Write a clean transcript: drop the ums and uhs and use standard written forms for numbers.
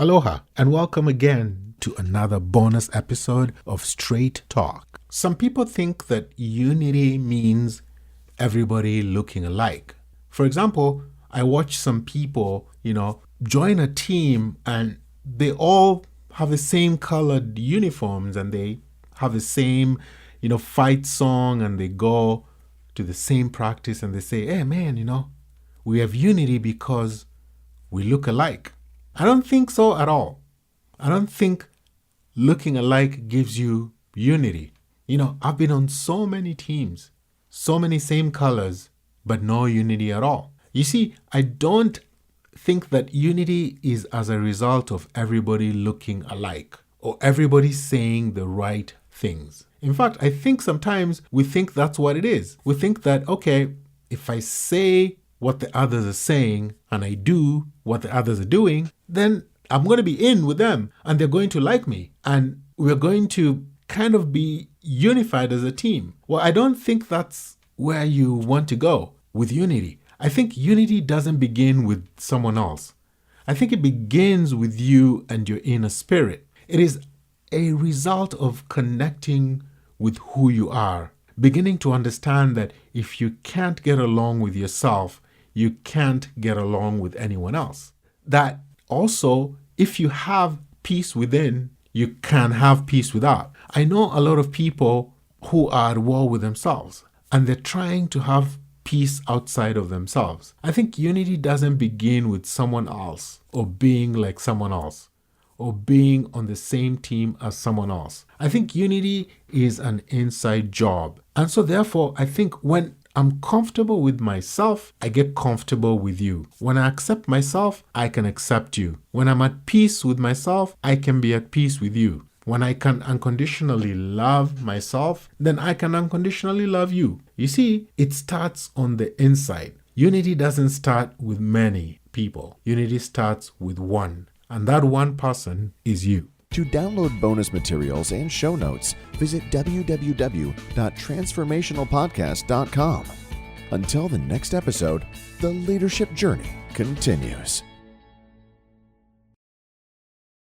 Aloha, and welcome again to another bonus episode of Straight Talk. Some people think that unity means everybody looking alike. For example, I watch some people, join a team and they all have the same colored uniforms and they have the same, fight song, and they go to the same practice and they say, hey man, we have unity because we look alike. I don't think so at all. I don't think looking alike gives you unity. I've been on so many teams, so many same colors, but no unity at all. You see, I don't think that unity is as a result of everybody looking alike or everybody saying the right things. In fact, I think sometimes we think that's what it is. We think that, okay, if I say what the others are saying and I do what the others are doing, then I'm going to be in with them and they're going to like me and we're going to kind of be unified as a team. Well, I don't think that's where you want to go with unity. I think unity doesn't begin with someone else. I think it begins with you and your inner spirit. It is a result of connecting with who you are, beginning to understand that if you can't get along with yourself, you can't get along with anyone else. That also, if you have peace within, you can have peace without. I know a lot of people who are at war with themselves and they're trying to have peace outside of themselves. I think unity doesn't begin with someone else or being like someone else or being on the same team as someone else. I think unity is an inside job. And so therefore, I think when I'm comfortable with myself, I get comfortable with you. When I accept myself, I can accept you. When I'm at peace with myself, I can be at peace with you. When I can unconditionally love myself, then I can unconditionally love you. You see, it starts on the inside. Unity doesn't start with many people. Unity starts with one. And that one person is you. To download bonus materials and show notes, visit www.transformationalpodcast.com. Until the next episode, the leadership journey continues.